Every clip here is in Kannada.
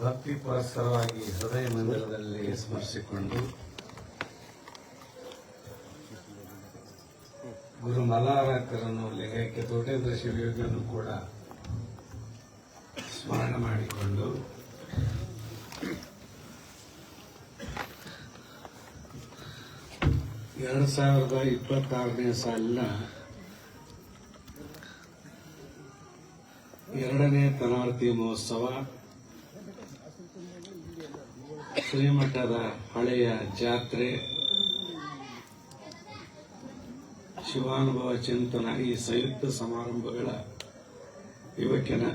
ಭಕ್ತಿ ಪುರಸ್ಸರವಾಗಿ ಹೃದಯ ಮಂದಿರದಲ್ಲಿ ಸ್ಮರಿಸಿಕೊಂಡು ಗುರು ಮಲ್ಲಾರಕರನ್ನು ಲೇಖಕ್ಕೆ ತೋಟೇಂದ್ರ ಶಿವಯೋಗಿಯನ್ನು ಕೂಡ ಸ್ಮರಣೆ ಮಾಡಿಕೊಂಡು ಎರಡು 2026ನೇ ಸಾಲಿನ 2ನೇ ತನಾರ್ತಿ ಮಹೋತ್ಸವ ಶ್ರೀಮಠದ ಹಳೆಯ ಜಾತ್ರೆ ಶಿವಾನುಭವ ಚಿಂತನ ಈ ಸಂಯುಕ್ತ ಸಮಾರಂಭಗಳ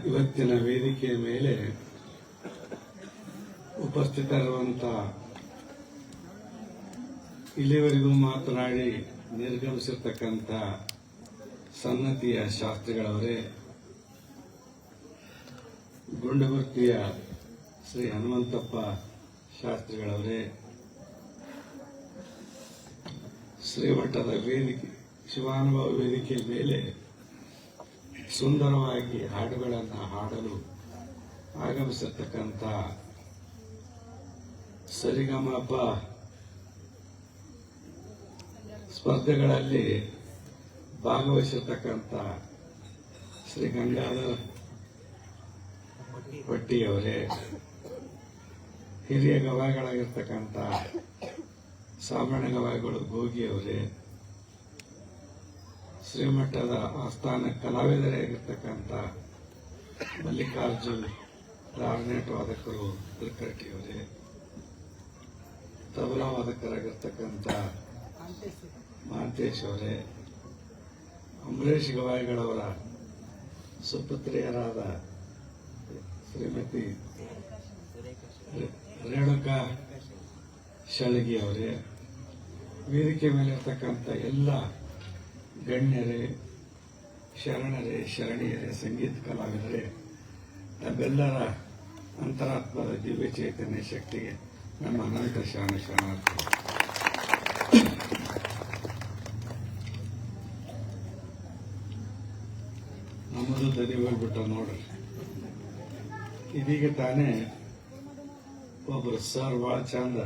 ಇವತ್ತಿನ ವೇದಿಕೆಯ ಮೇಲೆ ಉಪಸ್ಥಿತರಿರುವಂತಹ ಇಲ್ಲಿವರೆಗೂ ಮಾತನಾಡಿ ನಿರ್ಗಮಿಸಿರ್ತಕ್ಕಂಥ ಸನ್ನತಿಯ ಶಾಸ್ತ್ರಿಗಳವರೇ, ಗುಂಡಗುರ್ತಿಯ ಶ್ರೀ ಹನುಮಂತಪ್ಪ ಶಾಸ್ತ್ರಿಗಳವರೇ, ಶ್ರೀಮಠದ ವೇದಿಕೆ ಶಿವಾನುಭವ ವೇದಿಕೆ ಮೇಲೆ ಸುಂದರವಾಗಿ ಹಾಡುಗಳನ್ನು ಹಾಡಲು ಆಗಮಿಸಿರ್ತಕ್ಕಂಥ ಸರಿಗಮಪ ಸ್ಪರ್ಧೆಗಳಲ್ಲಿ ಭಾಗವಹಿಸಿರ್ತಕ್ಕಂಥ ಶ್ರೀ ಗಂಗಾಧರ್ ಭಟ್ಟಿಯವರೇ, ಹಿರಿಯ ಗವಾಯಿಗಳಾಗಿರ್ತಕ್ಕಂಥ ಸಾಮಾನ್ಯ ಗವಾಯಿಗಳು ಗೋಗಿಯವರೇ, ಶ್ರೀಮಠದ ಆಸ್ಥಾನ ಕಲಾವಿದರೇ ಆಗಿರ್ತಕ್ಕಂಥ ಮಲ್ಲಿಕಾರ್ಜುನ್ ಕ್ಲಾರ್ನೆಟ್ ವಾದಕರು ತಿರುಕಟ್ಟಿಯವರೇ, ತಬಲಾ ವಾದಕರಾಗಿರ್ತಕ್ಕಂಥ ಮಹಾಂತೇಶ್ ಅವರೇ, ಅಂಬರೀಷ್ ಗವಾಯಿಗಳವರ ಸುಪುತ್ರಿಯರಾದ ಶ್ರೀಮತಿ ರೇಣುಕಾ ಶಳಗಿ ಅವರೇ, ವೇದಿಕೆ ಮೇಲೆ ಇರ್ತಕ್ಕಂಥ ಎಲ್ಲ ಗಣ್ಯರೇ, ಶರಣರೇ, ಶರಣಿಯರೇ, ಸಂಗೀತ ಕಲಾವಿದರೇ, ತಮ್ಮೆಲ್ಲರ ಅಂತರಾತ್ಮದ ದಿವ್ಯ ಚೈತನ್ಯ ಶಕ್ತಿಗೆ ನಮ್ಮ ಅನಂತ ಶರಣಾರ್ಥಿ. ನಮ್ಮದು ದನಿ ಹೋಗ್ಬಿಟ್ಟ ನೋಡ್ರಿ. ಇದೀಗ ತಾನೇ ಒಬ್ಬರು ಸರ್ ಬಹಳ ಚಂದ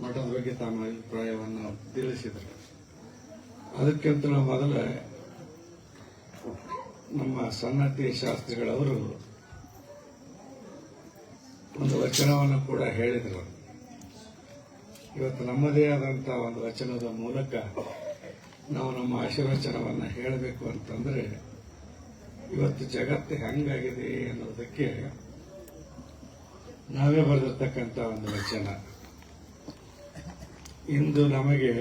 ಮಠದ ಬಗ್ಗೆ ತಮ್ಮ ಅಭಿಪ್ರಾಯವನ್ನು ತಿಳಿಸಿದರು. ಅದಕ್ಕಿಂತ ಮೊದಲ ನಮ್ಮ ಸನ್ನತಿ ಶಾಸ್ತ್ರಿಗಳವರು ಒಂದು ವಚನವನ್ನು ಕೂಡ ಹೇಳಿದರು. ಇವತ್ತು ನಮ್ಮದೇ ಆದಂತಹ ಒಂದು ವಚನದ ಮೂಲಕ ನಾವು ನಮ್ಮ ಆಶೀರ್ವಚನವನ್ನು ಹೇಳಬೇಕು ಅಂತಂದ್ರೆ, ಇವತ್ತು ಜಗತ್ತು ಹೆಂಗಾಗಿದೆ ಅನ್ನೋದಕ್ಕೆ ನಾವೇ ಬರೆದಿರ್ತಕ್ಕಂಥ ಒಂದು ವಚನ. ಇಂದು ನಮಗೆ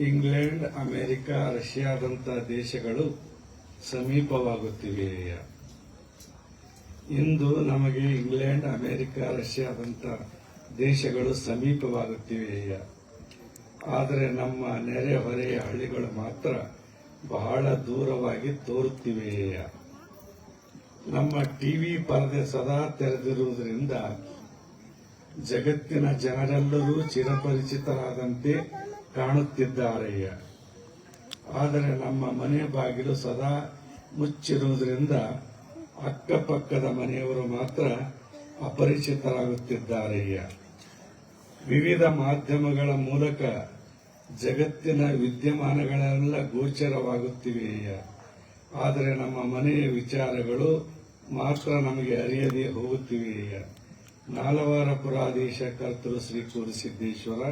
ಇಂಗ್ಲೆಂಡ್, ಅಮೆರಿಕ, ರಷ್ಯಾದಂಥ ದೇಶಗಳು ಸಮೀಪವಾಗುತ್ತಿವೆ. ಇಂದು ನಮಗೆ ಇಂಗ್ಲೆಂಡ್, ಅಮೆರಿಕ, ರಷ್ಯಾದಂಥ ದೇಶಗಳು ಸಮೀಪವಾಗುತ್ತಿವೆ. ಆದರೆ ನಮ್ಮ ನೆರೆಹೊರೆಯ ಹಳ್ಳಿಗಳು ಮಾತ್ರ ಬಹಳ ದೂರವಾಗಿ ತೋರುತ್ತಿವೆ. ನಮ್ಮ ಟಿವಿ ಪರದೆ ಸದಾ ತೆರೆದಿರುವುದರಿಂದ ಜಗತ್ತಿನ ಜನರೆಲ್ಲರೂ ಚಿರಪರಿಚಿತರಾದಂತೆ ಕಾಣುತ್ತಿದ್ದಾರೆ. ಆದರೆ ನಮ್ಮ ಮನೆ ಬಾಗಿಲು ಸದಾ ಮುಚ್ಚಿರುವುದರಿಂದ ಅಕ್ಕಪಕ್ಕದ ಮನೆಯವರು ಮಾತ್ರ ಅಪರಿಚಿತರಾಗುತ್ತಿದ್ದಾರೆ. ವಿವಿಧ ಮಾಧ್ಯಮಗಳ ಮೂಲಕ ಜಗತ್ತಿನ ವಿದ್ಯಮಾನಗಳೆಲ್ಲ ಗೋಚರವಾಗುತ್ತಿವೆ. ಆದರೆ ನಮ್ಮ ಮನೆಯ ವಿಚಾರಗಳು ಮಾತ್ರ ನಮಗೆ ಅರಿಯದೆ ಹೋಗುತ್ತಿವೆ. ನಾಲವಾರ ಪುರಾಧೀಶ ಕರ್ತೃ ಶ್ರೀ ಕೂರಿಸಿದ್ದೇಶ್ವರ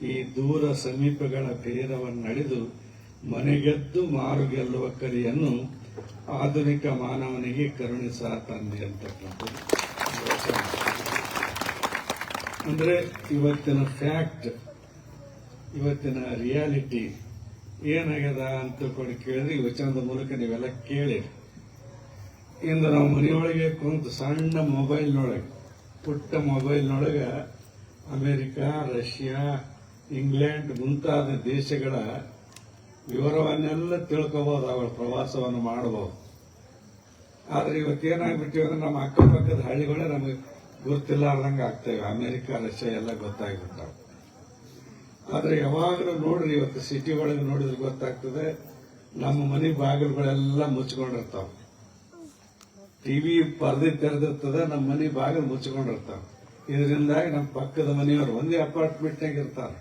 ಈ ದೂರ ಸಮೀಪಗಳ ಭೇದವನ್ನಡೆದು ಮನೆಗೆದ್ದು ಮಾರು ಗೆಲ್ಲುವ ಕಲಿಯನ್ನು ಆಧುನಿಕ ಮಾನವನಿಗೆ ಕರುಣಿಸ ತಂದೆ ಅಂತಕ್ಕಂಥದ್ದು. ಅಂದ್ರೆ ಇವತ್ತಿನ ಫ್ಯಾಕ್ಟ್, ಇವತ್ತಿನ ರಿಯಾಲಿಟಿ ಏನಾಗ್ಯದ ಅಂತ ಕೇಳಿದ್ರೆ ಈ ವಚನದ ಮೂಲಕ ನೀವೆಲ್ಲ ಕೇಳಿ. ಇಂದು ನಾವು ಮನೆಯೊಳಗೆ ಕುಂತು ಸಣ್ಣ ಮೊಬೈಲ್ನೊಳಗೆ, ಪುಟ್ಟ ಮೊಬೈಲ್ನೊಳಗೆ ಅಮೆರಿಕ, ರಷ್ಯಾ, ಇಂಗ್ಲೆಂಡ್ ಮುಂತಾದ ದೇಶಗಳ ವಿವರವನ್ನೆಲ್ಲ ತಿಳ್ಕೋಬಹುದು, ಅವರ ಪ್ರವಾಸವನ್ನು ಮಾಡಬಹುದು. ಆದ್ರೆ ಇವತ್ತೇನಾಗ್ಬಿಟ್ಟಿವೆ ಅಂದ್ರೆ ನಮ್ಮ ಅಕ್ಕಪಕ್ಕದ ಹಳ್ಳಿಗಳೇ ನಮಗೆ ಗೊತ್ತಿಲ್ಲಾರ್ದಂಗೆ ಆಗ್ತವೆ. ಅಮೆರಿಕ, ರಷ್ಯಾ ಎಲ್ಲ ಗೊತ್ತಾಗ್ಬಿಡ್ತಾವೆ. ಆದ್ರೆ ಯಾವಾಗಲೂ ನೋಡ್ರಿ, ಇವತ್ತು ಸಿಟಿ ಒಳಗೆ ನೋಡಿದ್ರೆ ಗೊತ್ತಾಗ್ತದೆ, ನಮ್ಮ ಮನೆ ಬಾಗಿಲುಗಳೆಲ್ಲ ಮುಚ್ಕೊಂಡಿರ್ತಾವೆ. ಟಿವಿ ಪರದೆ ತೆರೆದಿರ್ತದ, ನಮ್ಮ ಮನೆ ಬಾಗಿಲು ಮುಚ್ಕೊಂಡಿರ್ತಾವ. ಇದರಿಂದಾಗಿ ನಮ್ಮ ಪಕ್ಕದ ಮನೆಯವರು ಒಂದೇ ಅಪಾರ್ಟ್ಮೆಂಟ್ನಾಗ ಇರ್ತಾರ,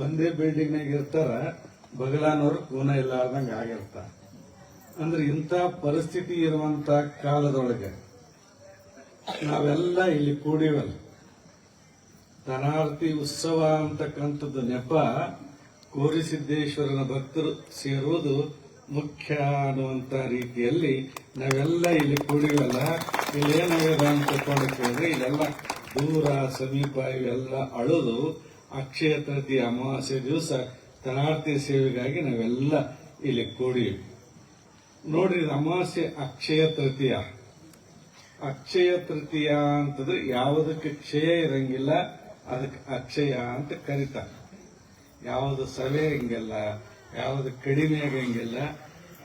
ಒಂದೇ ಬಿಲ್ಡಿಂಗ್ನಾಗ ಇರ್ತಾರ, ಬಗಲಾನವ್ರು ಕೂನ ಇಲ್ಲಾರ್ದಂಗ ಆಗಿರ್ತಾರ. ಅಂದ್ರೆ ಇಂಥ ಪರಿಸ್ಥಿತಿ ಇರುವಂತ ಕಾಲದೊಳಗೆ ನಾವೆಲ್ಲ ಇಲ್ಲಿ ಕೂಡಿವಲ್ಲ, ಧನಾರ್ತಿ ಉತ್ಸವ ಅಂತಕ್ಕಂಥದ್ದು ನೆಪ ಕೋರಿಸಿದ್ದೇಶ್ವರನ ಭಕ್ತರು ಸೇರುವುದು ಮುಖ್ಯ ಅನ್ನುವಂತ ರೀತಿಯಲ್ಲಿ ನಾವೆಲ್ಲ ಇಲ್ಲಿ ಕೂಡಿವಲ್ಲ. ಇಲ್ಲಿ ಏನಾಗ್ಯದ ಅಂತ ಕೇಳಿದ್ರೆ ಇಲ್ಲೆಲ್ಲ ದೂರ ಸಮೀಪ ಇವೆಲ್ಲ ಅಳುದು ಅಕ್ಷಯ ತೃತೀಯ ಅಮಾವಾಸ್ಯೆ ದಿವಸ ಧನಾರ್ತಿ ಸೇವೆಗಾಗಿ ನಾವೆಲ್ಲ ಇಲ್ಲಿ ಕೂಡಿವಿ. ನೋಡ್ರಿ, ಅಮಾವಾಸ್ಯೆ ಅಕ್ಷಯ ತೃತೀಯ. ಅಕ್ಷಯ ತೃತೀಯ ಅಂತಂದ್ರೆ ಯಾವುದಕ್ಕೆ ಕ್ಷಯ ಇರಂಗಿಲ್ಲ ಅದಕ್ಕೆ ಅಕ್ಷಯ ಅಂತ ಕರೀತಾರೆ. ಯಾವುದು ಸವೆ ಹಂಗಿಲ್ಲ, ಯಾವುದು ಕಡಿಮೆ ಆಗಂಗಿಲ್ಲ,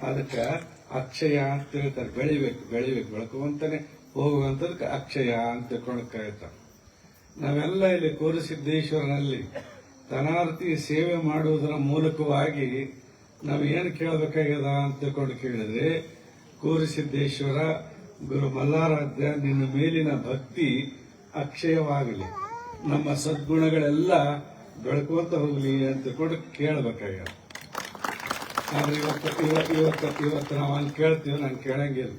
ಅದಕ್ಕೆ ಅಕ್ಷಯ ಅಂತ ಹೇಳ್ತಾರೆ. ಬೆಳಿಬೇಕು ಬೆಳ್ಕೊಂತಾನೆ ಹೋಗುವಂತದಕ್ಕೆ ಅಕ್ಷಯ ಅಂತ ತಿಳ್ಕೊಂಡು ಕರೀತಾರೆ. ನಾವೆಲ್ಲ ಇಲ್ಲಿ ಕೋರಿಸಿದ್ದೇಶ್ವರನಲ್ಲಿ ಧನಾರ್ತಿ ಸೇವೆ ಮಾಡುವುದರ ಮೂಲಕವಾಗಿ ನಾವು ಏನು ಕೇಳಬೇಕಾಗ್ಯದ ಅಂತ ತಿಳ್ಕೊಂಡು ಕೇಳಿದ್ರೆ, ಕೋರಿಸಿದ್ದೇಶ್ವರ ಗುರು ಮಲ್ಲಾರಾಧ್ಯ ನಿನ್ನ ಮೇಲಿನ ಭಕ್ತಿ ಅಕ್ಷಯವಾಗಲಿ, ನಮ್ಮ ಸದ್ಗುಣಗಳೆಲ್ಲ ಬೆಳ್ಕೊಂತ ಹೋಗ್ಲಿ ಅಂತ ತಿಳ್ಕೊಂಡು ಕೇಳಬೇಕಾಗ್ಯದ. ಆದ್ರೆ ಇವತ್ತು ನಾವು ಹಂಗೆ ಕೇಳ್ತೀವಿ, ನಾನು ಕೇಳಂಗಿಲ್ಲ.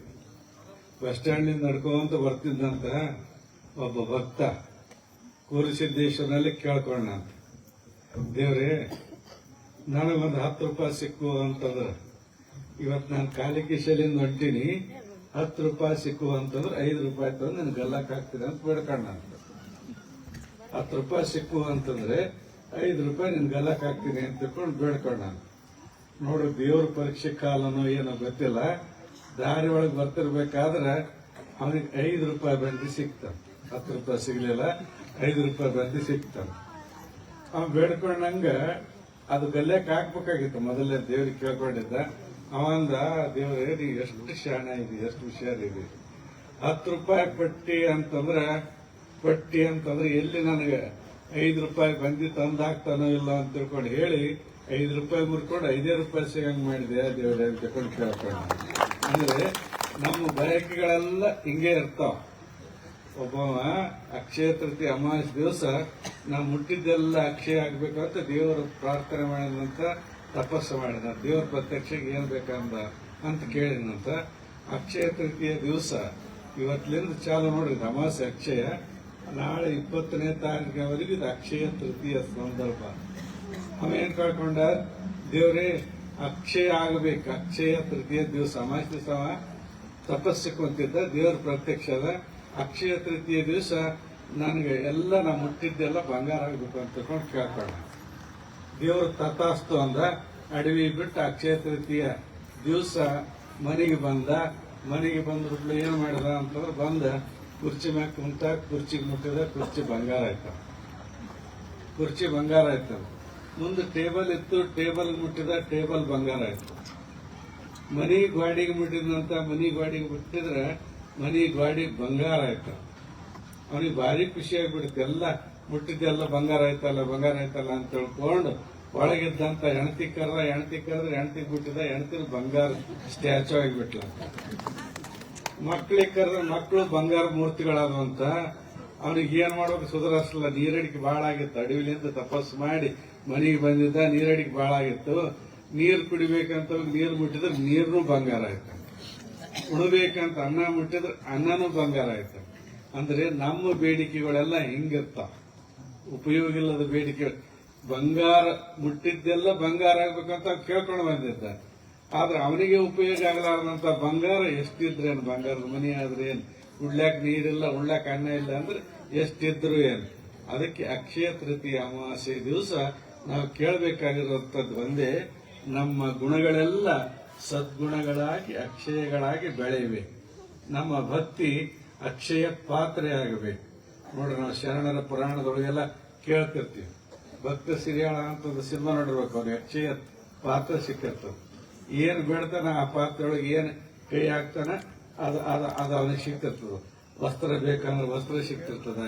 ಬಸ್ ಸ್ಟ್ಯಾಂಡ್ನಿಂದ ನಡ್ಕೊಂತ ಬರ್ತಿದ್ದಂತ ಒಬ್ಬ ಭಕ್ತ ಕೋರಿಸಿದ್ದೇಶ್ವರನಲ್ಲಿ ಕೇಳ್ಕೊಂಡಂತ, ದೇವ್ರೇ ನನಗೊಂದು 10 ರೂಪಾಯಿ ಸಿಕ್ಕು ಅಂತಂದ್ರೆ, ಇವತ್ತು ನಾನು ಖಾಲಿ ಕಿಶೆಲಿಂದ ಹೊಂಟೀನಿ, 10 ರೂಪಾಯಿ ಸಿಕ್ಕು ಅಂತಂದ್ರೆ 5 ರೂಪಾಯಿ ತಂದು ನನ್ ಗಲ್ಲಕ್ ಹಾಕ್ತೀನಿ ಅಂತ ಬೇಡ್ಕೊಂಡ. 10 ರೂಪಾಯಿ ಸಿಕ್ಕು ಅಂತಂದ್ರೆ 5 ರೂಪಾಯಿ ನಿನ್ ಗಲ್ಲಕ್ ಹಾಕ್ತೀನಿ ಅಂತ ತಿಳ್ಕೊಂಡು ಬೇಡ್ಕೊಂಡ. ನೋಡು, ದೇವ್ರ ಪರೀಕ್ಷೆ ಕಾಲನೋ ಏನೋ ಗೊತ್ತಿಲ್ಲ, ದಾರಿ ಒಳಗೆ ಬರ್ತಿರ್ಬೇಕಾದ್ರೆ ಅವನಿಗೆ 5 ರೂಪಾಯಿ ಬಂದು ಸಿಕ್ತಾನ. 10 ರೂಪಾಯಿ ಸಿಗ್ಲಿಲ್ಲ, 5 ರೂಪಾಯಿ ಬಂದು ಸಿಕ್ತಾನ. ಅವ ಬೇಡ್ಕೊಂಡಂಗ ಅದು ಗಲ್ಲೆಕ್ ಹಾಕ್ಬೇಕಾಗಿತ್ತು. ಮೊದಲೇ ದೇವ್ರಿಗೆ ಕೇಳ್ಕೊಂಡಿದ್ದ. ಅವಂದ, ದೇವ್ರೇ ನೀ ಎಷ್ಟು ಶಾಣ ಇದೆ, ಎಷ್ಟು ಹುಷಾರಿದೆ, 10 ರೂಪಾಯಿ ಪಟ್ಟಿ ಅಂತಂದ್ರೆ ಎಲ್ಲಿ ನನಗೆ 5 ರೂಪಾಯಿ ಬಂದಿ ತಂದಾಗ್ತಾನೋ ಇಲ್ಲ ಅಂತ ತಿಳ್ಕೊಂಡು ಹೇಳಿ 5 ರೂಪಾಯಿ ಮುರ್ಕೊಂಡು 5 ರೂಪಾಯಿ ಸಿಗಂಗ್ ಮಾಡಿದೆ ದೇವ್ರೆ ಅಂತ ತಿಳ್ಕೊಂಡು ಕೇಳ್ಕೊಂಡ. ಅಂದ್ರೆ ನಮ್ಮ ಬಯಕೆಗಳೆಲ್ಲ ಹಿಂಗೆ ಇರ್ತಾವ. ಒಬ್ಬವ ಅಕ್ಷಯ ತೃತೀಯ ಅಮಾವಾಸ್ಯೆ ದಿವಸ ನಾವು ಮುಟ್ಟಿದ್ದೆಲ್ಲ ಅಕ್ಷಯ ಆಗ್ಬೇಕಂತ ದೇವರ ಪ್ರಾರ್ಥನೆ ಮಾಡಿದಂತ, ತಪಸ್ಸು ಮಾಡಿದ. ದೇವರ ಪ್ರತ್ಯಕ್ಷಕ್ಕೆ ಏನ್ ಬೇಕಂದ ಅಂತ ಕೇಳಿದಂತ. ಅಕ್ಷಯ ತೃತೀಯ ದಿವಸ ಇವತ್ತಿನಿಂದ ಚಾಲು ನೋಡ್ರಿ, ಅಮಾವಾಸ್ಯೆ ಅಕ್ಷಯ, ನಾಳೆ 20ನೇ ತಾರೀಕಿನವರೆಗೂ ಇದು ಅಕ್ಷಯ ತೃತೀಯ ಸಂದರ್ಭ. ಅವೇನ್ ಕಳ್ಕೊಂಡ, ದೇವ್ರೇ ಅಕ್ಷಯ ಆಗಬೇಕು, ಅಕ್ಷಯ ತೃತೀಯ ದಿವಸ ಅಮಾವಾಸ್ಯೆ ದಿವಸ ತಪಸ್ಸಿಕೊಂತಿದ್ದ, ದೇವರ ಪ್ರತ್ಯಕ್ಷದ. ಅಕ್ಷಯ ತೃತೀಯ ದಿವಸ ನನಗೆ ಎಲ್ಲ ನಾ ಮುಟ್ಟಿದ್ದೆಲ್ಲ ಬಂಗಾರ ಆಗ್ಬೇಕು ಅಂತ ತಿಳ್ಕೊಂಡು ಕೇಳ್ಕೊಂಡ. ದೇವರು ತಥಾಸ್ತು ಅಂದ. ಅಡವಿ ಬಿಟ್ಟು ಅಕ್ಷಯ ತೃತೀಯ ದಿವಸ ಮನೆಗೆ ಬಂದ. ಮನೆಗೆ ಬಂದ್ಬಿಟ್ಟು ಏನ್ ಮಾಡಿದ ಅಂತಂದ್ರೆ, ಬಂದ ಕುರ್ಚಿ ಮ್ಯಾಗ ಕುಂತ, ಕುರ್ಚಿಗೆ ಮುಟ್ಟಿದ, ಕುರ್ಚಿ ಬಂಗಾರ ಆಯ್ತು. ಮುಂದೆ ಟೇಬಲ್ ಇತ್ತು, ಟೇಬಲ್ ಮುಟ್ಟಿದ, ಟೇಬಲ್ ಬಂಗಾರ ಆಯ್ತು. ಮನಿ ಗಾಡಿಗೆ ಮುಟ್ಟಿದಂತ, ಮನಿ ಗಾಡಿಗೆ ಮುಟ್ಟಿದ್ರೆ ಮನಿ ಗಾಡಿ ಬಂಗಾರ ಆಯ್ತು. ಅವನಿಗೆ ಭಾರಿ ಖುಷಿ ಆಗ್ಬಿಡುತ್ತೆ. ಎಲ್ಲ ಮುಟ್ಟಿದ್ದೆಲ್ಲ ಬಂಗಾರ ಆಯ್ತಲ್ಲ ಅಂತ ತಿಳ್ಕೊಂಡು ಒಳಗಿದ್ದಂತ ಹೆಣ್ತಿ ಕರೆದ್ರೆ ಹೆಣ್ತಿಗೆ ಬಿಟ್ಟಿದ, ಹೆಣ್ತಿನ ಬಂಗಾರ ಸ್ಟ್ಯಾಚು ಆಗಿಬಿಟ್ಲ. ಮಕ್ಳಿಗೆ ಕರೆದ್ರೆ ಮಕ್ಕಳು ಬಂಗಾರ ಮೂರ್ತಿಗಳಾದಂತ. ಅವನಿಗೆ ಏನ್ ಮಾಡ್ಬೇಕು ಸುಧಾರಿಸಲ್ಲ. ನೀರಡಿಕೆ ಬಹಳ ಆಗಿತ್ತು. ಅಡವಿಲಿಂದ ತಪಸ್ಸು ಮಾಡಿ ಮನೆಗೆ ಬಂದಿದ್ದ, ನೀರಡಿಕೆ ಬಹಳ ಆಗಿತ್ತು. ನೀರು ಕುಡಿಬೇಕಂತ ನೀರು ಮುಟ್ಟಿದ್ರೆ ನೀರ್ನು ಬಂಗಾರ ಆಯ್ತು. ಉಣಬೇಕಂತ ಅನ್ನ ಮುಟ್ಟಿದ್ರೆ ಅನ್ನನೂ ಬಂಗಾರ ಆಯ್ತು. ಅಂದ್ರೆ ನಮ್ಮ ಬೇಡಿಕೆಗಳೆಲ್ಲ ಹಿಂಗಿರ್ತಾವ. ಉಪಯೋಗ ಇಲ್ಲದ ಬೇಡಿಕೆ. ಬಂಗಾರ ಮುಟ್ಟಿದ್ದೆಲ್ಲ ಬಂಗಾರ ಆಗ್ಬೇಕಂತ ಕೇಳ್ಕೊಂಡು ಬಂದಿದ್ದ. ಆದ್ರೆ ಅವನಿಗೆ ಉಪಯೋಗ ಆಗಲಾರದಂತ ಬಂಗಾರ ಎಷ್ಟಿದ್ರೇನು, ಬಂಗಾರದ ಮನಿ ಆದ್ರೆ ಏನ್, ಉಳ್ಳ್ಯಾಕ ನೀರಿಲ್ಲ, ಉಳ್ಳ್ಯಾಕ ಅನ್ನ ಇಲ್ಲ ಅಂದ್ರೆ ಎಷ್ಟಿದ್ರು ಏನು. ಅದಕ್ಕೆ ಅಕ್ಷಯ ತೃತೀಯ ಅಮಾವಾಸ್ಯೆ ದಿವಸ ನಾವು ಕೇಳಬೇಕಾಗಿರುವಂತದ್ದು ಒಂದೇ, ನಮ್ಮ ಗುಣಗಳೆಲ್ಲ ಸದ್ಗುಣಗಳಾಗಿ ಅಕ್ಷಯಗಳಾಗಿ ಬೆಳೆಯಬೇಕು. ನಮ್ಮ ಭಕ್ತಿ ಅಕ್ಷಯ ಪಾತ್ರೆ ಆಗಬೇಕು. ನೋಡ್ರಿ, ನಾವು ಶರಣರ ಪುರಾಣದೊಳಗೆಲ್ಲ ಕೇಳ್ತಿರ್ತೀವಿ. ಭಕ್ತ ಸಿರಿಯಾಳ ಅಂತ ಸಿನಿಮಾ ನೋಡಿರ್ಬೇಕು. ಅವ್ರಿಗೆ ಅಕ್ಷಯ ಪಾತ್ರ ಸಿಕ್ಕಿರ್ತದೆ. ಏನ್ ಬೇಡ್ತಾನ ಆ ಪಾತ್ರೆಯೊಳಗೆ ಏನ್ ಕೈ ಹಾಕ್ತಾನ ಅದು ಅವನಿಗೆ ಸಿಕ್ತಿರ್ತದ. ವಸ್ತ್ರ ಬೇಕಂದ್ರೆ ವಸ್ತ್ರ ಸಿಕ್ತಿರ್ತದ,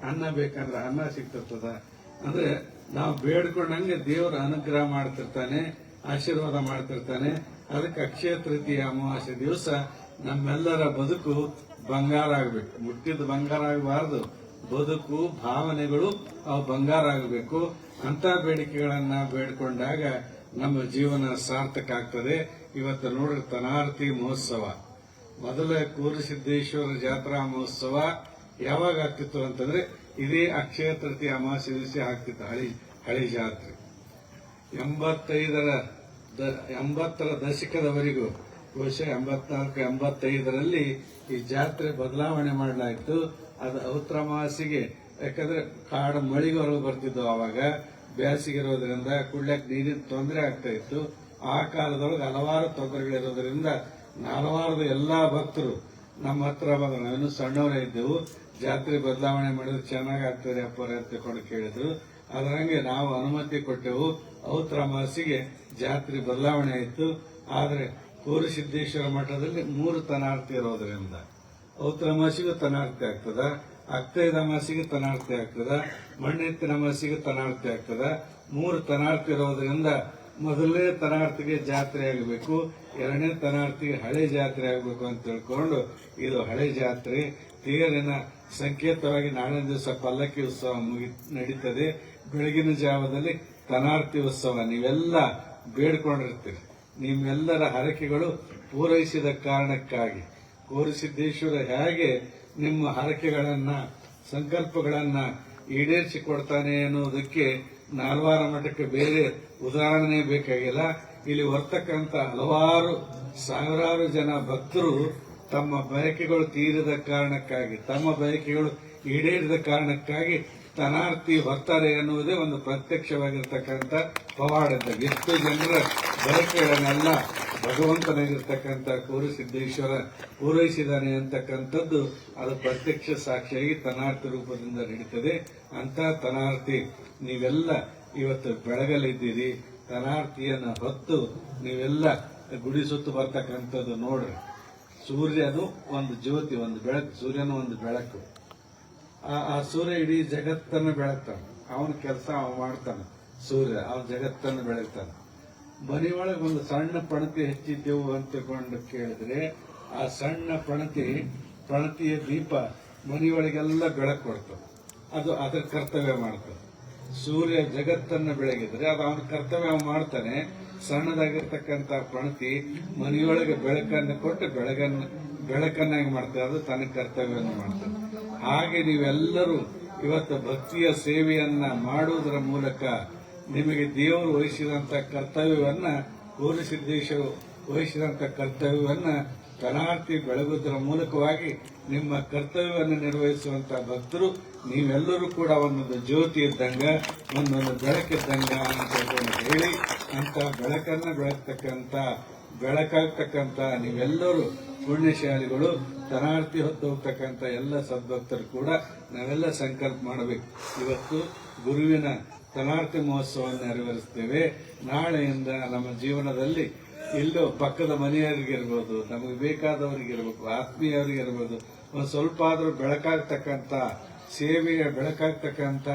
ಅನ್ನ ಬೇಕಂದ್ರೆ ಅನ್ನ ಸಿಕ್ತಿರ್ತದ. ಅಂದ್ರೆ ನಾವು ಬೇಡ್ಕೊಂಡಂಗೆ ದೇವರ ಅನುಗ್ರಹ ಮಾಡ್ತಿರ್ತಾನೆ, ಆಶೀರ್ವಾದ ಮಾಡ್ತಿರ್ತಾನೆ. ಅದಕ್ಕೆ ಅಕ್ಷಯ ತೃತೀಯ ಅಮಾವಾಸ್ಯೆ ದಿವಸ ನಮ್ಮೆಲ್ಲರ ಬದುಕು ಬಂಗಾರ ಆಗಬೇಕು. ಮುಟ್ಟಿದ ಬಂಗಾರ ಆಗಬಾರದು. ಬದುಕು, ಭಾವನೆಗಳು ಅವು ಬಂಗಾರ ಆಗಬೇಕು. ಅಂತ ಬೇಡಿಕೆಗಳನ್ನ ಬೇಡಿಕೊಂಡಾಗ ನಮ್ಮ ಜೀವನ ಸಾರ್ಥಕ ಆಗ್ತದೆ. ಇವತ್ತು ನೋಡ್ರಿ, ತನಾರ್ತಿ ಮಹೋತ್ಸವ, ಮೊದಲ ಕೂರುಸಿದ್ದೇಶ್ವರ ಜಾತ್ರಾ ಮಹೋತ್ಸವ ಯಾವಾಗ ಆಗ್ತಿತ್ತು ಅಂತಂದ್ರೆ ಇದೇ ಅಕ್ಷಯ ತೃತೀಯ ಅಮಾವಾಸ್ಯೆ ದಿವಸ ಆಗ್ತಿತ್ತು. ಹಳಿ ಜಾತ್ರೆ 80ರ ದಶಕದವರೆಗೂ, ಬಹುಶಃ 84-85ರಲ್ಲಿ ಈ ಜಾತ್ರೆ ಬದಲಾವಣೆ ಮಾಡಲಾಯಿತು. ಅದು ಔತ್ರ ಅಮಾವಾಸ್ಯೆಗೆ, ಯಾಕಂದ್ರೆ ಕಾಡು ಮಳಿಗಳು ಬರ್ತಿದ್ವು. ಆವಾಗ ಬೇಸಿಗೆ ಇರೋದ್ರಿಂದ ಕುಡ್ಲಕ್ಕೆ ನೀರಿನ ತೊಂದರೆ ಆಗ್ತಾ ಇತ್ತು. ಆ ಕಾಲದೊಳಗೆ ಹಲವಾರು ತೊಂದರೆಗಳಿರೋದ್ರಿಂದ ಹಲವಾರು ಎಲ್ಲಾ ಭಕ್ತರು ನಮ್ಮ ಹತ್ರ ಬಂದ್ರು. ನಾವೇನು ಸಣ್ಣವರೇ ಇದ್ದೆವು. ಜಾತ್ರೆ ಬದಲಾವಣೆ ಮಾಡಿದ್ರೆ ಚೆನ್ನಾಗಿ ಆಗ್ತದೆ ಅಪ್ಪರೇ ಅಂತ ತಿಳ್ಕೊಂಡು ಕೇಳಿದ್ರು. ಅದರಂಗೆ ನಾವು ಅನುಮತಿ ಕೊಟ್ಟೆವು. ಔತ್ರ ಅಮಾವಾಸ್ಯೆಗೆ ಜಾತ್ರೆ ಬದಲಾವಣೆ ಆಯಿತು. ಆದ್ರೆ ಕೋರುಸಿದ್ದೇಶ್ವರ ಮಠದಲ್ಲಿ 3 ತನಾರ್ತಿ ಇರೋದ್ರಿಂದ ಔತ್ರ ಅಮಾವಾಸ್ಯೆಗೂ ತನಾರ್ತಿ ಆಗ್ತದ, ಅಕ್ತೈದ ಅಮಾವಾಸ್ಯೆಗೆ ತನಾರ್ತಿ ಆಗ್ತದ, ಮಣ್ಣೆತ್ತಿನ ಅಮಾವಾಸ್ಯೆಗೆ ತನಾರ್ತಿ ಆಗ್ತದ. 3 ತನಾರ್ತಿ ಇರೋದ್ರಿಂದ ಮೊದಲನೇ ತನಾರ್ತಿಗೆ ಜಾತ್ರೆ ಆಗಬೇಕು, ಎರಡನೇ ತನಾರ್ತಿಗೆ ಹಳೆ ಜಾತ್ರೆ ಆಗಬೇಕು ಅಂತ ತಿಳ್ಕೊಂಡು ಇದು ಹಳೆ ಜಾತ್ರೆ. ತೇರಿನ ಸಂಕೇತವಾಗಿ ನಾಳಿನ ದಿವಸ ಪಲ್ಲಕ್ಕಿ ಉತ್ಸವ ನಡೀತದೆ. ಬೆಳಗಿನ ಜಾವದಲ್ಲಿ ತನಾರ್ತಿ ಉತ್ಸವ. ನೀವೆಲ್ಲ ಬೇಡ್ಕೊಂಡಿರ್ತೀರಿ. ನಿಮ್ಮೆಲ್ಲರ ಹರಕೆಗಳು ಪೂರೈಸಿದ ಕಾರಣಕ್ಕಾಗಿ ಕೋರುಸಿದ್ದೇಶ್ವರ ಹೇಗೆ ನಿಮ್ಮ ಹರಕೆಗಳನ್ನ, ಸಂಕಲ್ಪಗಳನ್ನ ಈಡೇರಿಸಿಕೊಡ್ತಾನೆ ಅನ್ನೋದಕ್ಕೆ ನಾಲ್ವಾರ ಮಠಕ್ಕೆ ಬೇರೆ ಉದಾಹರಣೆ ಬೇಕಾಗಿಲ್ಲ. ಇಲ್ಲಿ ಬರ್ತಕ್ಕಂಥ ಹಲವಾರು ಸಾವಿರಾರು ಜನ ಭಕ್ತರು ತಮ್ಮ ಬಯಕೆಗಳು ತೀರಿದ ಕಾರಣಕ್ಕಾಗಿ, ತಮ್ಮ ಬಯಕೆಗಳು ಈಡೇರಿದ ಕಾರಣಕ್ಕಾಗಿ ತನಾರ್ತಿ ಬರ್ತಾರೆ ಅನ್ನುವುದೇ ಒಂದು ಪ್ರತ್ಯಕ್ಷವಾಗಿರ್ತಕ್ಕಂಥ ಪವಾಡ. ಎಷ್ಟು ಜನರ ಬಯಕೆಗಳನ್ನೆಲ್ಲ ಭಗವಂತನಾಗಿರ್ತಕ್ಕಂಥ ಕೋರುಸಿದ್ದೇಶ್ವರ ಪೂರೈಸಿದಾನೆ ಅಂತಕ್ಕಂಥದ್ದು ಅದು ಪ್ರತ್ಯಕ್ಷ ಸಾಕ್ಷಿಯಾಗಿ ತನಾರ್ತಿ ರೂಪದಿಂದ ನಡೀತದೆ. ಅಂತ ತನಾರ್ತಿ ನೀವೆಲ್ಲ ಇವತ್ತು ಬೆಳಗಲಿದ್ದೀರಿ. ತನಾರ್ತಿಯನ್ನು ಹೊತ್ತು ನೀವೆಲ್ಲ ಗುಡಿ ಸುತ್ತು ಬರ್ತಕ್ಕಂಥದ್ದು ನೋಡ್ರಿ. ಸೂರ್ಯನು ಒಂದು ಜ್ಯೋತಿ, ಒಂದು ಬೆಳಕು. ಸೂರ್ಯನು ಒಂದು ಬೆಳಕು. ಆ ಸೂರ್ಯ ಇಡೀ ಜಗತ್ತನ್ನು ಬೆಳಗ್ತಾನೆ. ಅವನ ಕೆಲಸ ಅವನು ಮಾಡ್ತಾನೆ. ಸೂರ್ಯ ಅವನ ಜಗತ್ತನ್ನು ಬೆಳಗ್ತಾನೆ. ಮನೆಯೊಳಗೆ ಒಂದು ಸಣ್ಣ ಪಣತಿ ಹೆಚ್ಚಿದ್ದೆವು ಅಂತ ತಿಳ್ಕೊಂಡು ಕೇಳಿದ್ರೆ ಆ ಸಣ್ಣ ಪಣತಿಯ ದೀಪ ಮನೆಯೊಳಗೆಲ್ಲ ಬೆಳಕು ಕೊಡ್ತದೆ. ಅದು ಅದರ ಕರ್ತವ್ಯ ಮಾಡ್ತದೆ. ಸೂರ್ಯ ಜಗತ್ತನ್ನು ಬೆಳಗಿದ್ರೆ ಅದು ಅವನ ಕರ್ತವ್ಯ ಮಾಡ್ತಾನೆ. ಸಣ್ಣದಾಗಿರ್ತಕ್ಕಂಥ ಪಣತಿ ಮನೆಯೊಳಗೆ ಬೆಳಕನ್ನು ಕೊಟ್ಟು ಬೆಳಕನ್ನಾಗಿ ಮಾಡ್ತಾರೆ. ಅದು ತನ್ನ ಕರ್ತವ್ಯವನ್ನು ಮಾಡ್ತಾನೆ. ಹಾಗೆ ನೀವೆಲ್ಲರೂ ಇವತ್ತು ಭಕ್ತಿಯ ಸೇವೆಯನ್ನ ಮಾಡುವುದರ ಮೂಲಕ ನಿಮಗೆ ದೇವರು ವಹಿಸಿದಂತ ಕರ್ತವ್ಯವನ್ನ, ಕೋರುಸಿದ್ದೇಶ್ವರ ವಹಿಸಿದಂತ ಕರ್ತವ್ಯವನ್ನ ತನಾರ್ತಿ ಬೆಳಗುವುದರ ಮೂಲಕವಾಗಿ ನಿಮ್ಮ ಕರ್ತವ್ಯವನ್ನು ನಿರ್ವಹಿಸುವಂತ ಭಕ್ತರು ನೀವೆಲ್ಲರೂ ಕೂಡ ಒಂದೊಂದು ಜ್ಯೋತಿ ಇದ್ದಂಗ, ಒಂದೊಂದು ಬೆಳಕಿದ್ದಂಗ ಅಂತ ಹೇಳಿ, ಅಂತ ಬೆಳಕನ್ನ ಬೆಳಕಾಗ್ತಕ್ಕಂಥ ನೀವೆಲ್ಲರೂ ಪುಣ್ಯಶಾಲಿಗಳು. ತನಾರ್ತಿ ಹೊತ್ತು ಹೋಗ್ತಕ್ಕಂಥ ಎಲ್ಲ ಸದ್ಭಕ್ತರು ಕೂಡ ನಾವೆಲ್ಲ ಸಂಕಲ್ಪ ಮಾಡಬೇಕು. ಇವತ್ತು ಗುರುವಿನ ತನಾರ್ತಿ ಮಹೋತ್ಸವವನ್ನು ನೆರವೇರಿಸ್ತೇವೆ. ನಾಳೆಯಿಂದ ನಮ್ಮ ಜೀವನದಲ್ಲಿ ಇಲ್ಲೋ ಪಕ್ಕದ ಮನೆಯವರಿಗಿರ್ಬೋದು, ನಮಗೆ ಬೇಕಾದವರಿಗಿರ್ಬೇಕು, ಆತ್ಮೀಯವರಿಗಿರ್ಬೋದು, ಒಂದು ಸ್ವಲ್ಪ ಆದರೂ ಬೆಳಕಾಗ್ತಕ್ಕಂಥ ಸೇವೆಯ ಬೆಳಕಾಗ್ತಕ್ಕಂಥ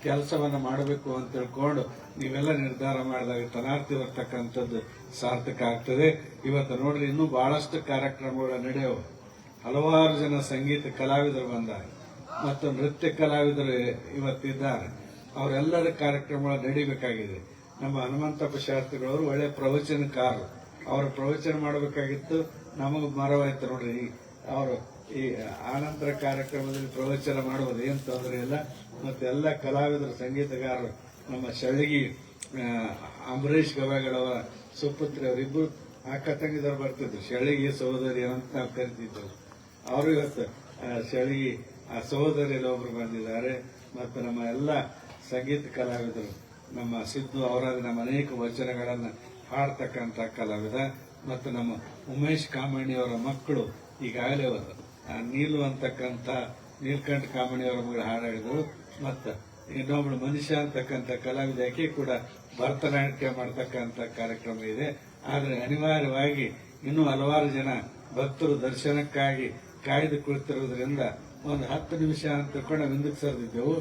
ಕೆಲಸವನ್ನು ಮಾಡಬೇಕು ಅಂತ ತಿಳ್ಕೊಂಡು ನೀವೆಲ್ಲ ನಿರ್ಧಾರ ಮಾಡಿದಾಗ ತನಾರ್ತಿ ಬರ್ತಕ್ಕಂಥದ್ದು ಸಾರ್ಥಕ ಆಗ್ತದೆ. ಇವತ್ತು ನೋಡ್ರಿ, ಇನ್ನೂ ಬಹಳಷ್ಟು ಕಾರ್ಯಕ್ರಮಗಳು ನಡೆಯವು. ಹಲವಾರು ಜನ ಸಂಗೀತ ಕಲಾವಿದರು ಬಂದ್ದಾರೆ ಮತ್ತು ನೃತ್ಯ ಕಲಾವಿದರು ಇವತ್ತಿದ್ದಾರೆ. ಅವರೆಲ್ಲರ ಕಾರ್ಯಕ್ರಮಗಳು ನಡೀಬೇಕಾಗಿದೆ. ನಮ್ಮ ಹನುಮಂತಪ್ಪ ಶಾಸ್ತ್ರಿಗಳವರು ಒಳ್ಳೆ ಪ್ರವಚನಕಾರರು. ಅವರು ಪ್ರವಚನ ಮಾಡಬೇಕಾಗಿತ್ತು, ನಮಗೆ ಮರವಾಯ್ತು ನೋಡ್ರಿ. ಅವರು ಈ ಆನಂತರ ಕಾರ್ಯಕ್ರಮದಲ್ಲಿ ಪ್ರವಚನ ಮಾಡುವುದು ಏನು ತೊಂದರೆ ಇಲ್ಲ. ಮತ್ತೆ ಎಲ್ಲ ಕಲಾವಿದರು, ಸಂಗೀತಗಾರರು, ನಮ್ಮ ಶಳ್ಳಿಗಿ ಅಂಬರೀಶ್ ಗವಾಯಿಗಳವರ ಸುಪುತ್ರಿ ಅವರಿಬ್ಬರು ಅಕ್ಕ ತಂಗಿದವರು ಬರ್ತಿದ್ರು. ಶಳ್ಳಿಗಿ ಸಹೋದರಿ ಅಂತ ನಾವು ಕರಿತಿದ್ದೆವು. ಅವರು ಇವತ್ತು ಶಳ್ಳಿಗಿ ಆ ಸಹೋದರಿಯಲ್ಲಿ ಒಬ್ರು ಬಂದಿದ್ದಾರೆ. ಮತ್ತು ನಮ್ಮ ಎಲ್ಲ ಸಂಗೀತ ಕಲಾವಿದರು, ನಮ್ಮ ಸಿದ್ದು ಅವರಾದ ನಮ್ಮ ಅನೇಕ ವಚನಗಳನ್ನು ಹಾಡ್ತಕ್ಕಂಥ ಕಲಾವಿದ, ಮತ್ತು ನಮ್ಮ ಉಮೇಶ್ ಕಾಮಣಿಯವರ ಮಕ್ಕಳು ಈಗಾಗಲೇ ನೀಲು ಅಂತಕ್ಕಂಥ ನೀಲ್ಕಂಠ ಕಾಮಣಿಯವರ ಮಗಳು ಹಾಡಾಡಿದರು. ಮತ್ತು ಇನ್ನೊಬ್ಳು ಮನುಷ್ಯ ಅಂತಕ್ಕಂಥ ಕಲಾವಿದ ಆಕೆ ಕೂಡ ಭರತನಾಟ್ಯ ಮಾಡ್ತಕ್ಕಂಥ ಕಾರ್ಯಕ್ರಮ ಇದೆ. ಆದರೆ ಅನಿವಾರ್ಯವಾಗಿ ಇನ್ನೂ ಹಲವಾರು ಜನ ಭಕ್ತರು ದರ್ಶನಕ್ಕಾಗಿ ಕಾಯ್ದು ಕುಳಿತಿರುವುದರಿಂದ ಒಂದು 10 ನಿಮಿಷ ಅಂತ ತಿಳ್ಕೊಂಡು ನಾವು ಹಿಂದಕ್ಕೆ ಸರಿದಿದ್ದೆವು.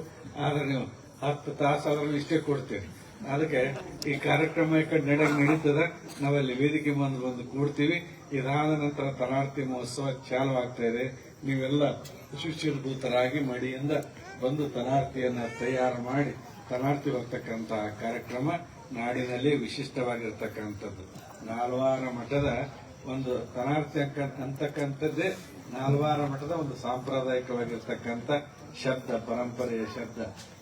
ಆದರೆ ನೀವು 10 ತಾಸಾದ್ರೂ ಇಷ್ಟೇ ಕೊಡ್ತೀವಿ. ಅದಕ್ಕೆ ಈ ಕಾರ್ಯಕ್ರಮ ನಡೀತದ, ನಾವಲ್ಲಿ ವೇದಿಕೆ ಬಂದು ಕೂಡ್ತೀವಿ. ಇದಾದ ನಂತರ ತನಾರ್ತಿ ಮಹೋತ್ಸವ ಚಾಲು ಆಗ್ತಾ ಇದೆ. ನೀವೆಲ್ಲ ಶುಚಿರ್ಭೂತರಾಗಿ ಮಡಿಯಿಂದ ಬಂದು ತನಾರ್ತಿಯನ್ನ ತಯಾರು ಮಾಡಿ ತನಾರ್ತಿ ಬರ್ತಕ್ಕಂಥ ಕಾರ್ಯಕ್ರಮ ನಾಡಿನಲ್ಲಿ ವಿಶಿಷ್ಟವಾಗಿರ್ತಕ್ಕಂಥದ್ದು. ನಾಲ್ವಾರ ಮಠದ ಒಂದು ತನಾರ್ತಿ ಅಂತಕ್ಕಂಥದ್ದೇ ನಾಲ್ವಾರ ಮಠದ ಒಂದು ಸಾಂಪ್ರದಾಯಿಕವಾಗಿರ್ತಕ್ಕಂಥ ಶಬ್ದ, ಪರಂಪರೆಯ ಶಬ್ದ.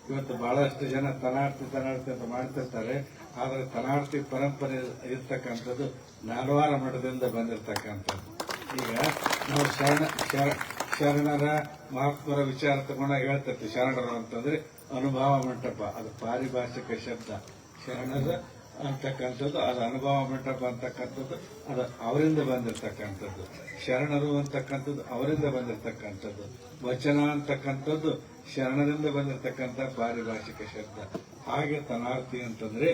ಇವತ್ತು ಬಹಳಷ್ಟು ಜನ ತನಾರ್ತಿ ಅಂತ ಮಾಡ್ತಿರ್ತಾರೆ. ಆದರೆ ತನಾರ್ತಿ ಪರಂಪರೆ ಇರ್ತಕ್ಕಂಥದ್ದು ನಾಲ್ವಾರ ಮಠದಿಂದ ಬಂದಿರತಕ್ಕಂಥದ್ದು. ಈಗ ನಾವು ಶರಣರ ಮಹಾತ್ಮರ ವಿಚಾರ ತಗೊಂಡಾಗ ಹೇಳ್ತಿರ್ತೀವಿ. ಶರಣರು ಅಂತಂದ್ರೆ ಅನುಭವ ಮಂಟಪ, ಅದು ಪಾರಿಭಾಷಿಕ ಶಬ್ದ. ಶರಣರ ಅಂತಕ್ಕಂಥದ್ದು ಅದು ಅನುಭವ ಮಂಟಪ ಅಂತಕ್ಕಂಥದ್ದು ಅದು ಅವರಿಂದ ಬಂದಿರತಕ್ಕಂಥದ್ದು. ಶರಣರು ಅಂತಕ್ಕಂಥದ್ದು ಅವರಿಂದ ಬಂದಿರತಕ್ಕಂಥದ್ದು. ವಚನ ಅಂತಕ್ಕಂಥದ್ದು ಶರಣರಿಂದ ಬಂದಿರತಕ್ಕಂಥ ಪಾರಿಭಾಷಿಕ ಶಬ್ದ. ಹಾಗೆ ತನಾರ್ತಿ ಅಂತಂದ್ರೆ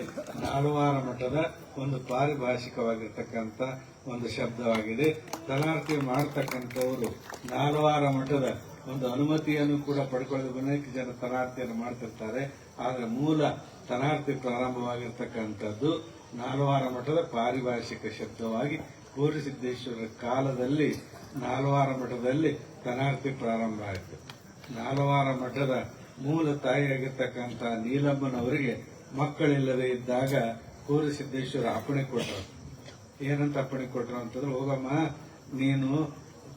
ನಾಲ್ವಾರ ಮಠದ ಒಂದು ಪಾರಿಭಾಷಿಕವಾಗಿರ್ತಕ್ಕಂಥ ಒಂದು ಶಬ್ದವಾಗಿದೆ. ತನಾರ್ತಿ ಮಾಡತಕ್ಕಂಥವರು ನಾಲ್ವಾರ ಮಠದ ಒಂದು ಅನುಮತಿಯನ್ನು ಕೂಡ ಪಡ್ಕೊಳ್ಳೋದು. ಅನೇಕ ಜನ ತನಾರ್ತಿಯನ್ನು ಮಾಡ್ತಿರ್ತಾರೆ. ಆದ್ರೆ ಮೂಲ ತನಾರ್ತಿ ಪ್ರಾರಂಭವಾಗಿರ್ತಕ್ಕಂಥದ್ದು ನಾಲ್ವಾರ ಮಠದ ಪಾರಿಭಾಷಿಕ ಶಬ್ದವಾಗಿ ಕೋರಿಸಿದ್ದೇಶ್ವರರ ಕಾಲದಲ್ಲಿ ನಾಲ್ವಾರ ಮಠದಲ್ಲಿ ತನಾರ್ತಿ ಪ್ರಾರಂಭ ಆಯಿತು. ನಾಲ್ವಾರ ಮಠದ ಮೂಲ ತಾಯಿಯಾಗಿರ್ತಕ್ಕಂಥ ನೀಲಮ್ಮನವರಿಗೆ ಮಕ್ಕಳಿಲ್ಲದೆ ಇದ್ದಾಗ ಕೋರಿಸಿದ್ದೇಶ್ವರ ಅಪ್ಪಣೆ ಕೊಟ್ಟರು. ಏನಂತ ಅಪ್ಪಣೆ ಕೊಟ್ಟರು ಅಂತಂದ್ರೆ, ಹೋಗಮ್ಮ ನೀನು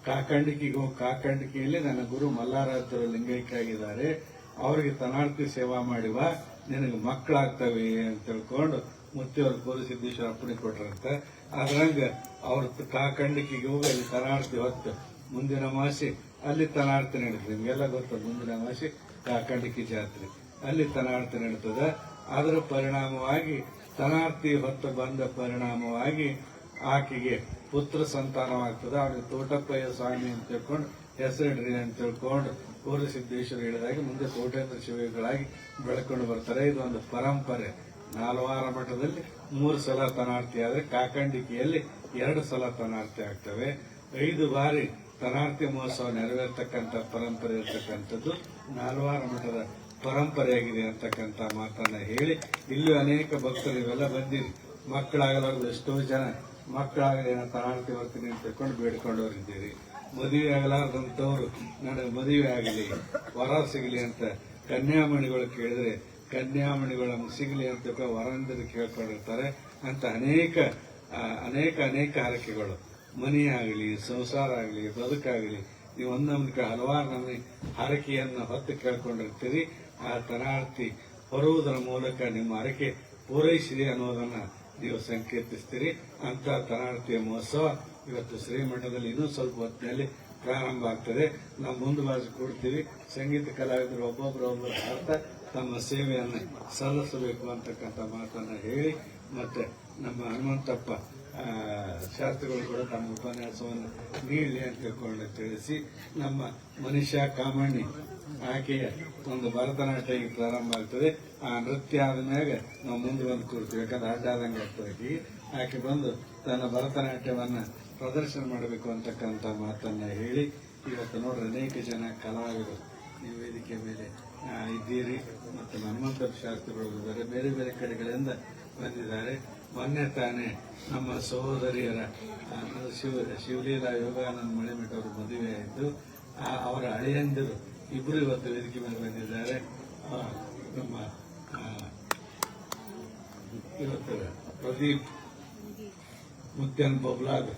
ಕಾಕಂಡಿಕೆಗೆ ಹೋಗಿ, ಕಾಕಂಡಿಕೆಯಲ್ಲಿ ನನ್ನ ಗುರು ಮಲ್ಲಾರಾಧ್ಯರು ಲಿಂಗೈಕ್ಯಾಗಿದ್ದಾರೆ, ಅವರಿಗೆ ತನಾರ್ತಿ ಸೇವಾ ಮಾಡಿವ, ನಿನಗೆ ಮಕ್ಕಳಾಗ್ತವೆ ಅಂತ ತಿಳ್ಕೊಂಡು ಮುತ್ತಿಯವರು ಕೋರಿಸಿದ್ದೇಶ್ವರ ಅಪ್ಪಣೆ ಕೊಟ್ರಂತೆ. ಅದ್ರಂಗ ಅವ್ರ ಕಾಕಂಡಿಕೆಗೆ ಹೋಗಿ ಅಲ್ಲಿ ತನಾರ್ತಿ ಹೊತ್ತು ಮುಂದಿನ ಮಾಸಿ ಅಲ್ಲಿ ತನಾರ್ತಿ ನಡೀತದೆ. ನಿಮ್ಗೆಲ್ಲ ಗೊತ್ತದ, ಮುಂದಿನ ಮಾಸಿ ಕಾಕಂಡಿಕೆ ಜಾತ್ರೆ, ಅಲ್ಲಿ ತನಾರ್ತಿ ನಡೀತದೆ. ಅದರ ಪರಿಣಾಮವಾಗಿ ತನಾರ್ತಿ ಹೊತ್ತು ಬಂದ ಪರಿಣಾಮವಾಗಿ ಆಕೆಗೆ ಪುತ್ರ ಸಂತಾನವಾಗ್ತದೆ. ಅವನಿಗೆ ತೋಟಪ್ಪಯ್ಯ ಸ್ವಾಮಿ ಅಂತ ತಿಳ್ಕೊಂಡು ಹೆಸರಿಡ್ರಿ ಅಂತ ತಿಳ್ಕೊಂಡು ಕೋರಿಸಿದ್ದೇಶ್ವರ ಹೇಳಿದಾಗಿ ಮುಂದೆ ತೋಟೇಂದ್ರ ಶಿವಗಳಾಗಿ ಬೆಳ್ಕೊಂಡು ಬರ್ತಾರೆ. ಇದೊಂದು ಪರಂಪರೆ. ನಾಲ್ವಾರ ಮಠದಲ್ಲಿ 3 ಸಲ ತನಾರ್ತಿ ಆದ್ರೆ ಕಾಕಂಡಿಕೆಯಲ್ಲಿ 2 ಸಲ ತನಾರ್ತಿ ಆಗ್ತವೆ. 5 ಬಾರಿ ತನಾರ್ತಿ ಮಹೋತ್ಸವ ನೆರವೇರ್ತಕ್ಕಂಥ ಪರಂಪರೆ ಇರ್ತಕ್ಕಂಥದ್ದು ನಾಲ್ವಾರ ಮಠದ ಪರಂಪರೆಯಾಗಿದೆ ಅಂತಕ್ಕಂಥ ಮಾತನ್ನ ಹೇಳಿ, ಇಲ್ಲಿ ಅನೇಕ ಭಕ್ತರು ಇವೆಲ್ಲ ಬಂದಿರಿ. ಮಕ್ಕಳಾಗಲಾರ್ದು ಎಷ್ಟೋ ಜನ ಮಕ್ಕಳಾಗಲಿ ಏನೋ ತನಾರ್ತಿ ಬರ್ತೀನಿ ಅಂತ ತಿಳ್ಕೊಂಡು ಬೇಡ್ಕೊಂಡವ್ರಿದ್ದೀರಿ. ಮದುವೆ ಆಗಲಾರ್ದಂಥವ್ರು ನನಗೆ ಮದುವೆ ಆಗಲಿ, ವರ ಸಿಗಲಿ ಅಂತ ಕನ್ಯಾಮಣಿಗಳು ಕೇಳಿದ್ರೆ ಕನ್ಯಾಮಣಿಗಳ ಸಿಗಲಿ ಅಂತ ವರಂದರು ಕೇಳ್ಕೊಂಡಿರ್ತಾರೆ. ಅಂತ ಅನೇಕ ಹರಕೆಗಳು, ಮನಿ ಆಗಲಿ, ಸಂಸಾರ ಆಗಲಿ, ಬದುಕಾಗಲಿ, ನೀವು ಒಂದೊಂದು ಹಲವಾರು ನಮೂನೆ ಹರಕೆಯನ್ನು ಹೊತ್ತು ಕೇಳ್ಕೊಂಡಿರ್ತೀರಿ. ಆ ತನಾರ್ತಿ ಹೊರುವುದರ ಮೂಲಕ ನಿಮ್ಮ ಹರಕೆ ಪೂರೈಸಿದೆ ಅನ್ನೋದನ್ನ ನೀವು ಸಂಕೇತಿಸ್ತೀರಿ. ಅಂತ ತನಾರ್ತಿಯ ಮಹೋತ್ಸವ ಇವತ್ತು ಶ್ರೀಮಠದಲ್ಲಿ ಇನ್ನೂ ಸ್ವಲ್ಪ ಹೊತ್ತಿನಲ್ಲಿ ಪ್ರಾರಂಭ ಆಗ್ತದೆ. ನಾವು ಮುಂದೆ ಬಾಜು ಕೊಡ್ತೀವಿ. ಸಂಗೀತ ಕಲಾವಿದರು ಒಬ್ಬೊಬ್ಬರು ಹಾಡ್ತಾ ತಮ್ಮ ಸೇವೆಯನ್ನು ಸಲ್ಲಿಸಬೇಕು ಅಂತಕ್ಕಂಥ ಮಾತನ್ನ ಹೇಳಿ, ಮತ್ತೆ ನಮ್ಮ ಹನುಮಂತಪ್ಪ ಶಾಸ್ತ್ರಿಗಳು ಕೂಡ ತಮ್ಮ ಉಪನ್ಯಾಸವನ್ನು ನೀಡಲಿ ಅಂತ ತಿಳ್ಕೊಂಡು ತಿಳಿಸಿ, ನಮ್ಮ ಮನುಷ್ಯ ಕಾಮಣ್ಣಿ ಆಕೆಯ ಒಂದು ಭರತನಾಟ್ಯ ಈಗ ಪ್ರಾರಂಭ ಆಗ್ತದೆ. ಆ ನೃತ್ಯ ಆದ್ಮ್ಯಾಗ ನಾವು ಮುಂದೆ ಬಂದು ಕೂರ್ತೀವಿ. ಯಾಕಂದ್ರೆ ಅಡ್ಡಾದಂಗೆ ಆಗ್ತದೆ. ಆಕೆ ಬಂದು ತನ್ನ ಭರತನಾಟ್ಯವನ್ನ ಪ್ರದರ್ಶನ ಮಾಡಬೇಕು ಅಂತಕ್ಕಂಥ ಮಾತನ್ನ ಹೇಳಿ, ಇವತ್ತು ನೋಡ್ರಿ ಅನೇಕ ಜನ ಕಲಾವಿದರು ಈ ವೇದಿಕೆ ಮೇಲೆ ಇದ್ದೀರಿ. ಮತ್ತು ಹನುಮಂತಪ್ಪ ಶಾಸ್ತ್ರಿಗಳು ಬೇರೆ ಬೇರೆ ಕಡೆಗಳಿಂದ ಬಂದಿದ್ದಾರೆ. ಮೊನ್ನೆ ತಾನೇ ನಮ್ಮ ಸಹೋದರಿಯರ ಶಿವಲೀಲಾ ಯೋಗಾನಂದ ಮಳೆಮಠ ಅವರು ಮದುವೆ ಆಯಿತು. ಅವರ ಅಳಿಯಂದಿರು ಇಬ್ಬರು ಇವತ್ತು ವೇದಿಕೆ ಮೇಲೆ ಬಂದಿದ್ದಾರೆ. ನಮ್ಮ ಇವತ್ತು ಪ್ರದೀಪ್ ಮುತ್ಯನ್ ಬೊಬ್ಲಾದ್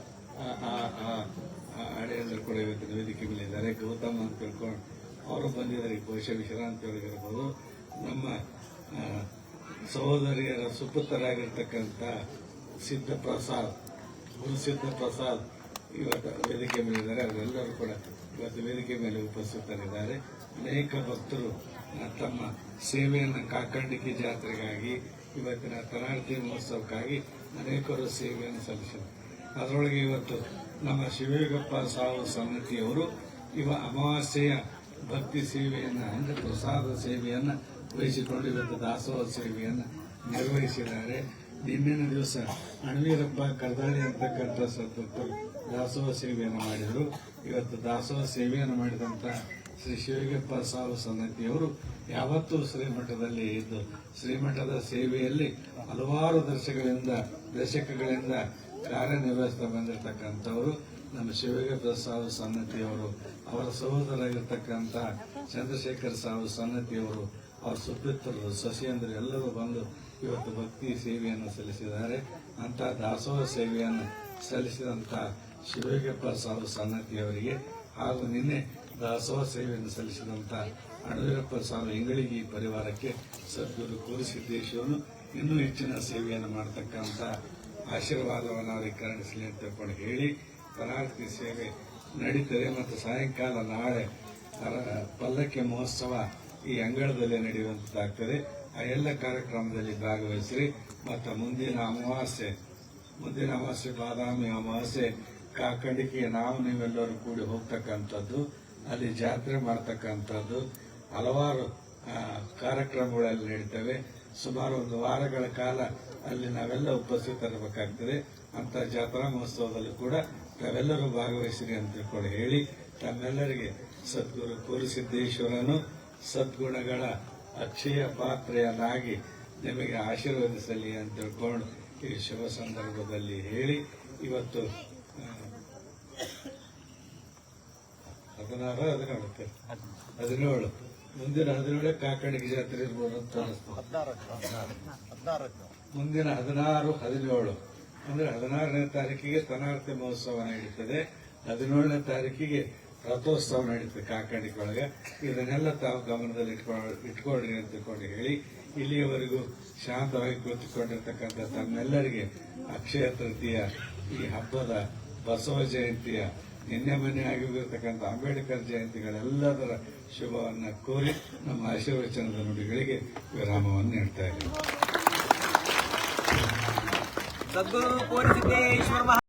ಅಳಿಯಂದರು ಕೂಡ ಇವತ್ತಿನ ವೇದಿಕೆ ಮೇಲೆ ಇದ್ದಾರೆ. ಗೌತಮ್ ಅಂತ ತಿಳ್ಕೊಂಡು ಅವರು ಬಂದಿದ್ದಾರೆ. ಬಹುಶಃ ವಿಶ್ರಾಂತಿ ಒಳಗಿರಬಹುದು. ನಮ್ಮ ಸಹೋದರಿಯರ ಸುಪುತ್ರರಾಗಿರ್ತಕ್ಕಂಥ ಸಿದ್ದಪ್ರಸಾದ್, ಗುರು ಸಿದ್ದಪ್ರಸಾದ್ ಇವತ್ತು ವೇದಿಕೆ ಮೇಲೆ ಇದ್ದಾರೆ. ಅವರೆಲ್ಲರೂ ಕೂಡ ಇವತ್ತು ವೇದಿಕೆ ಮೇಲೆ ಉಪಸ್ಥಿತರಿದ್ದಾರೆ. ಅನೇಕ ಭಕ್ತರು ತಮ್ಮ ಸೇವೆಯನ್ನು ಕಾಕಂಡಿಕೆ ಜಾತ್ರೆಗಾಗಿ, ಇವತ್ತಿನ ತನಾರ್ತಿ ಮಹೋತ್ಸವಕ್ಕಾಗಿ ಅನೇಕರು ಸೇವೆಯನ್ನು ಸಲ್ಲಿಸಿದರು. ಅದರೊಳಗೆ ಇವತ್ತು ನಮ್ಮ ಶಿವಯೋಗಪ್ಪ ಸಾವು ಸಮಿತಿಯವರು ಅಮಾವಾಸ್ಯೆಯ ಭಕ್ತಿ ಸೇವೆಯನ್ನು ಅಂದ್ರೆ ಪ್ರಸಾದ ಸೇವೆಯನ್ನು ವಹಿಸಿಕೊಂಡು ಇವತ್ತು ದಾಸೋಹ ಸೇವೆಯನ್ನು ನಿರ್ವಹಿಸಿದ್ದಾರೆ. ನಿನ್ನಿನ ದಿವಸ ಅಣವೀರಪ್ಪ ಕರ್ದಾಳಿ ಅಂತಕ್ಕಂಥ ಸದ್ಭಕ್ತರು ದಾಸೋಹ ಸೇವೆಯನ್ನು ಮಾಡಿದರು. ಇವತ್ತು ದಾಸೋಹ ಸೇವೆಯನ್ನು ಮಾಡಿದಂತ ಶ್ರೀ ಶಿವಯೋಗಪ್ಪ ಸಾವು ಸಮಿತಿಯವರು ಯಾವತ್ತೂ ಶ್ರೀಮಠದಲ್ಲಿ ಇದ್ದು ಶ್ರೀಮಠದ ಸೇವೆಯಲ್ಲಿ ಹಲವಾರು ದಶಕಗಳಿಂದ ಕಾರ್ಯನಿರ್ವಹಿಸ್ತಾ ಬಂದಿರತಕ್ಕಂಥವರು ನಮ್ಮ ಶಿವಗೆ ಪ್ರಸಾದ್ ಸನ್ನತಿಯವರು, ಅವರ ಸಹೋದರರಾಗಿರ್ತಕ್ಕಂಥ ಚಂದ್ರಶೇಖರ್ ಸಾವು ಸನ್ನತಿಯವರು, ಅವರ ಸುಪುತ್ರರು ಶಶಿಯಂದ್ರ ಎಲ್ಲರೂ ಬಂದು ಇವತ್ತು ಭಕ್ತಿ ಸೇವೆಯನ್ನು ಸಲ್ಲಿಸಿದ್ದಾರೆ. ಅಂತ ದಾಸೋಹ ಸೇವೆಯನ್ನು ಸಲ್ಲಿಸಿದಂತ ಶಿವಗಪ್ಪ ಸಾವು ಸನ್ನತಿಯವರಿಗೆ ಹಾಗೂ ನಿನ್ನೆ ದಾಸೋಹ ಸೇವೆಯನ್ನು ಸಲ್ಲಿಸಿದಂತ ಅಣವೀರಪ್ಪ ಸಾವು ಇಂಗಳಿಗೆ ಪರಿವಾರಕ್ಕೆ ಸದ್ಗುರು ಕೋರಿಸಿದ್ದೇಶವನ್ನು ಇನ್ನೂ ಹೆಚ್ಚಿನ ಸೇವೆಯನ್ನು ಮಾಡತಕ್ಕಂಥ ಆಶೀರ್ವಾದವನ್ನು ಅವರಿಗೆ ಕರುಣಿಸಲಿ ಅಂತ ತಿಳ್ಕೊಂಡು ಹೇಳಿ, ಪರಾರ್ತಿ ಸೇವೆ ನಡೀತದೆ ಮತ್ತು ಸಾಯಂಕಾಲ ನಾಳೆ ಪಲ್ಲಕ್ಕಿ ಮಹೋತ್ಸವ ಈ ಅಂಗಳದಲ್ಲಿ ನಡೆಯುವಂತಾಗ್ತದೆ. ಆ ಎಲ್ಲ ಕಾರ್ಯಕ್ರಮದಲ್ಲಿ ಭಾಗವಹಿಸಿರಿ. ಮತ್ತು ಮುಂದಿನ ಅಮಾವಾಸ್ಯೆ ಬಾದಾಮಿ ಅಮಾವಾಸ್ಯೆ ಕಾಕಂಡಿಕೆ ನಾವು ನೀವೆಲ್ಲರೂ ಕೂಡಿ ಹೋಗ್ತಕ್ಕಂಥದ್ದು, ಅಲ್ಲಿ ಜಾತ್ರೆ ಮಾಡ್ತಕ್ಕಂಥದ್ದು, ಹಲವಾರು ಕಾರ್ಯಕ್ರಮಗಳಲ್ಲಿ ನಡೀತವೆ. ಸುಮಾರು 1 ವಾರಗಳ ಕಾಲ ಅಲ್ಲಿ ನಾವೆಲ್ಲ ಉಪಸ್ಥಿತರಿರಬೇಕಾಗ್ತದೆ. ಅಂತ ಜಾತ್ರಾ ಮಹೋತ್ಸವದಲ್ಲಿ ಕೂಡ ತಾವೆಲ್ಲರೂ ಭಾಗವಹಿಸಿರಿ ಅಂತ ತಿಳ್ಕೊಂಡು ಹೇಳಿ, ತಮ್ಮೆಲ್ಲರಿಗೆ ಸದ್ಗುರು ಕೋರಿಸಿದ್ದೇಶ್ವರನು ಸದ್ಗುಣಗಳ ಅಕ್ಷಯ ಪಾತ್ರೆಯನ್ನಾಗಿ ನಿಮಗೆ ಆಶೀರ್ವದಿಸಲಿ ಅಂತ ತಿಳ್ಕೊಂಡು ಈ ಶುಭ ಸಂದರ್ಭದಲ್ಲಿ ಹೇಳಿ, ಇವತ್ತು 17 ಮುಂದಿನ 17 ಕಾಕಣಿಕೆ ಜಾತ್ರೆ ಇರ್ಬೋದು ಅಂತ ಮುಂದಿನ 16, 17 ಅಂದ್ರೆ 16ನೇ ತಾರೀಕಿಗೆ ಸ್ತನಾರ್ತಿ ಮಹೋತ್ಸವ ನಡೀತದೆ. 17ನೇ ತಾರೀಕಿಗೆ ರಥೋತ್ಸವ ನಡೀತದೆ ಕಾಕಣಿಕೆ ಒಳಗೆ. ಇದನ್ನೆಲ್ಲ ತಾವು ಗಮನದಲ್ಲಿ ಇಟ್ಕೊಳ್ರಿ ಅಂತ ತಿಳ್ಕೊಂಡು ಹೇಳಿ, ಇಲ್ಲಿಯವರೆಗೂ ಶಾಂತವಾಗಿ ಕುಳಿತುಕೊಂಡಿರ್ತಕ್ಕಂಥ ತಮ್ಮೆಲ್ಲರಿಗೆ ಅಕ್ಷಯ ತೃತೀಯ ಈ ಹಬ್ಬದ ಬಸವ ಜಯಂತಿಯ ನಿನ್ನೆ ಮೊನ್ನೆ ಆಗಿರ್ತಕ್ಕಂಥ ಅಂಬೇಡ್ಕರ್ ಜಯಂತಿಗಳೆಲ್ಲದರ ಶುಭವನ್ನು ಕೋರಿ ನಮ್ಮ ಆಶೀರ್ವಚನದ ನುಡಿಗಳಿಗೆ ವಿರಾಮವನ್ನು ನೀಡ್ತಾ ಇದ್ದೀವಿ. ಸದ್ಗುರು ಕೋರಿಸಿದ್ದೇಶ್ವರ